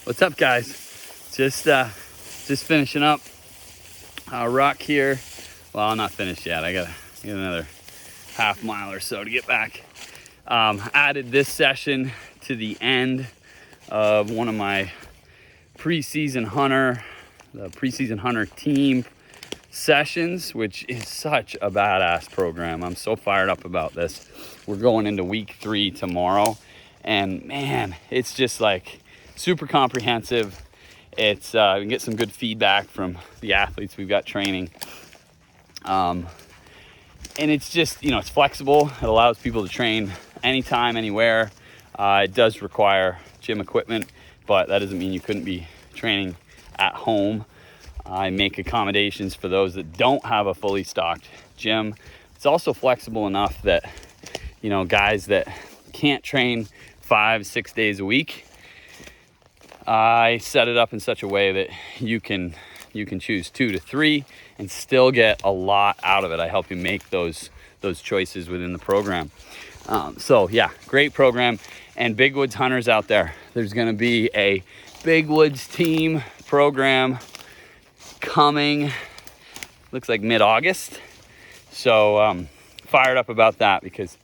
What's up, guys? Just finishing up ruck here. Well, I'm not finished yet. I got another half mile or so to get back. Added this session to the end of one of my preseason hunter team sessions, which is such a badass program. I'm so fired up about this. We're going into week 3 tomorrow, and man, it's just like super comprehensive. It's we can get some good feedback from the athletes we've got training, and it's just, it's flexible. It allows people to train anytime, anywhere. It does require gym equipment, but that doesn't mean you couldn't be training at home. I make accommodations for those that don't have a fully stocked gym. It's also flexible enough that, guys that can't train 5-6 days a week, I set it up in such a way that you can choose 2 to 3 and still get a lot out of it. I help you make those choices within the program. So yeah, great program. And Big Woods hunters out there, there's going to be a Big Woods team program coming, looks like mid-August. So fired up about that because,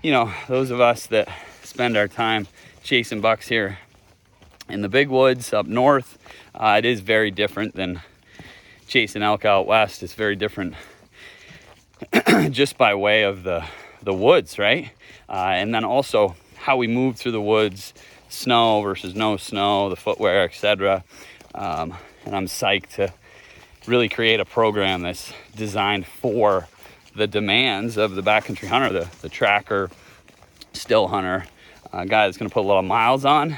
those of us that spend our time chasing bucks here in the Big Woods up north, it is very different than chasing elk out west. It's very different just by way of the woods, right? And then also how we move through the woods, snow versus no snow, the footwear, etc. And I'm psyched to really create a program that's designed for the demands of the backcountry hunter, the tracker, still hunter, guy that's going to put a lot of miles on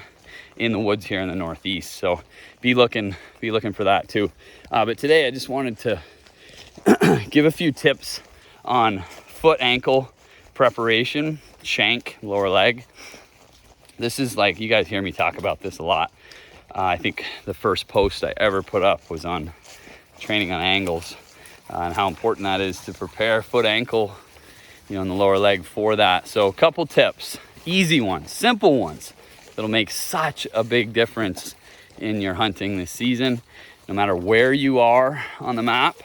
in the woods here in the Northeast. So be looking for that too. But today I just wanted to give a few tips on foot ankle preparation, shank, lower leg. This is like, you guys hear me talk about this a lot. I think the first post I ever put up was on training on angles and how important that is to prepare foot ankle, in the lower leg for that. So a couple tips, easy ones, simple ones, that'll make such a big difference in your hunting this season, no matter where you are on the map.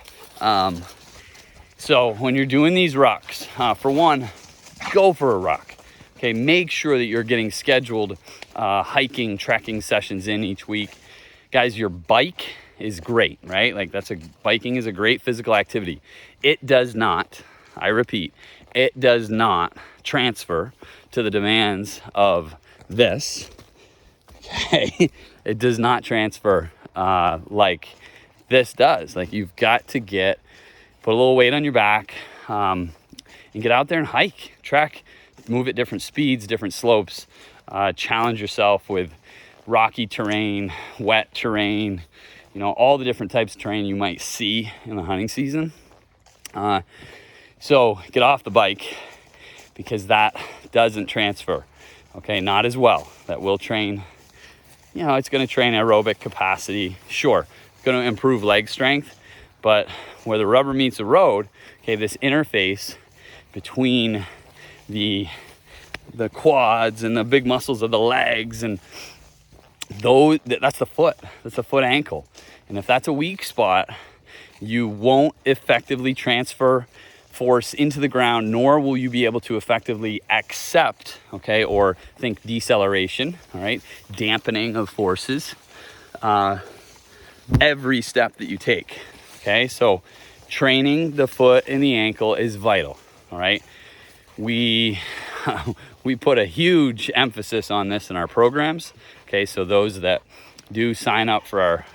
So when you're doing these rucks, for one, go for a ruck. Okay, make sure that you're getting scheduled hiking, trekking sessions in each week. Guys, your bike is great, right? Like biking is a great physical activity. It does not, I repeat, it does not transfer to the demands of this. Okay, it does not transfer like this does. Like, you've got to put a little weight on your back and get out there and hike, trek, move at different speeds, different slopes, challenge yourself with rocky terrain, wet terrain, all the different types of terrain you might see in the hunting season. So get off the bike, because that doesn't transfer. Okay, not as well. That will train, it's going to train aerobic capacity. Sure, it's going to improve leg strength, but where the rubber meets the road, okay, this interface between the quads and the big muscles of the legs, and that's the foot ankle. And if that's a weak spot, you won't effectively transfer force into the ground, nor will you be able to effectively accept, or think deceleration, all right, dampening of forces, every step that you take. Okay, so training the foot and the ankle is vital. All right, we put a huge emphasis on this in our programs. Okay, so those that do sign up for our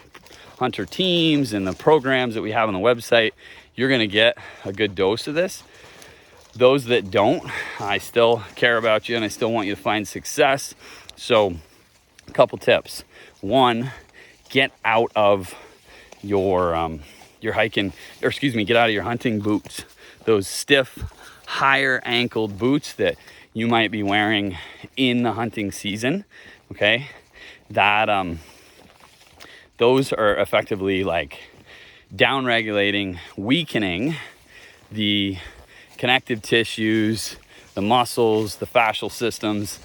hunter teams and the programs that we have on the website, you're going to get a good dose of this. Those that don't, I still care about you and I still want you to find success. So a couple tips. One, get out of your hiking, get out of your hunting boots. Those stiff, higher ankled boots that you might be wearing in the hunting season. Okay, those are effectively like down regulating, weakening the connective tissues, the muscles, the fascial systems,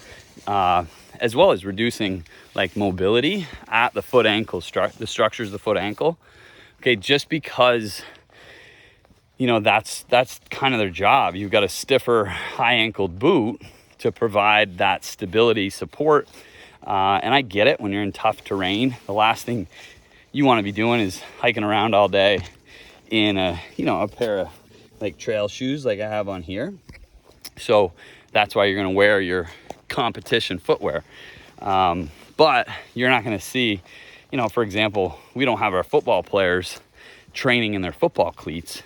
as well as reducing like mobility at the foot ankle, the structures of the foot ankle. Okay, just because, you know, that's kind of their job. You've got a stiffer high ankled boot to provide that stability support. And I get it, when you're in tough terrain, the last thing you want to be doing is hiking around all day in a pair of like trail shoes like I have on here. So that's why you're going to wear your competition footwear. But you're not going to see, you know, for example, we don't have our football players training in their football cleats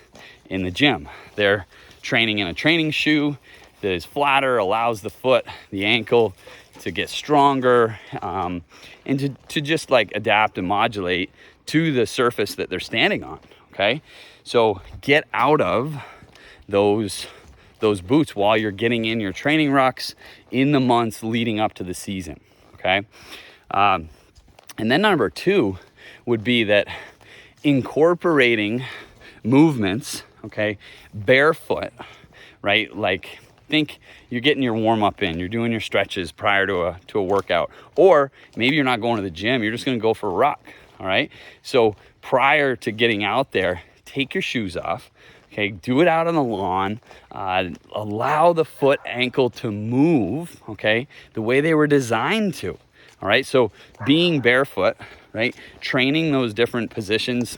in the gym. They're training in a training shoe that is flatter, allows the foot, the ankle to get stronger, and to just like adapt and modulate to the surface that they're standing on. Okay, so get out of those boots while you're getting in your training rucks in the months leading up to the season. Okay, and then number 2 would be that incorporating movements, okay, barefoot, right? Like, think you're getting your warm-up in, you're doing your stretches prior to a workout, or maybe you're not going to the gym, you're just going to go for a ruck. All right, so prior to getting out there, take your shoes off. Okay, do it out on the lawn. Allow the foot ankle to move, okay, the way they were designed to. All right, so being barefoot, right, training those different positions,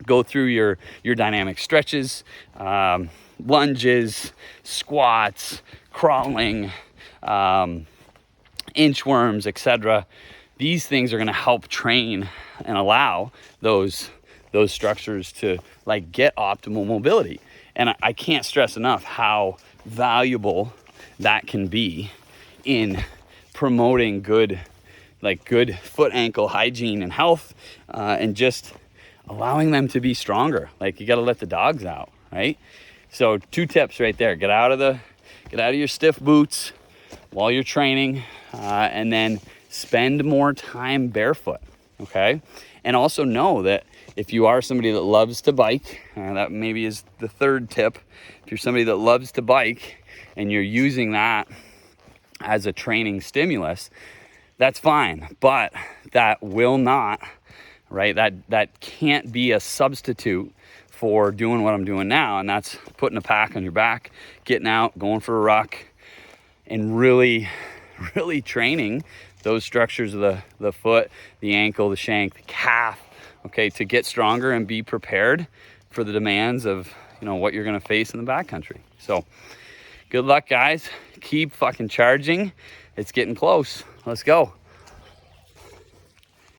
go through your dynamic stretches, lunges, squats, crawling, inchworms, etc. These things are going to help train and allow those structures to like get optimal mobility. And I can't stress enough how valuable that can be in promoting good foot ankle hygiene and health, and just allowing them to be stronger. Like, you got to let the dogs out, right? So 2 tips right there: get out of your stiff boots while you're training, and then spend more time barefoot. Okay, and also know that if you are somebody that loves to bike, that maybe is the 3rd tip. If you're somebody that loves to bike and you're using that as a training stimulus, that's fine, but that will not, right? That can't be a substitute for doing what I'm doing now, and that's putting a pack on your back, getting out, going for a ruck, and really training those structures of the foot, the ankle, the shank, the calf, okay, to get stronger and be prepared for the demands of, you know, what you're going to face in the backcountry. So good luck, guys. Keep fucking charging. It's getting close. Let's go.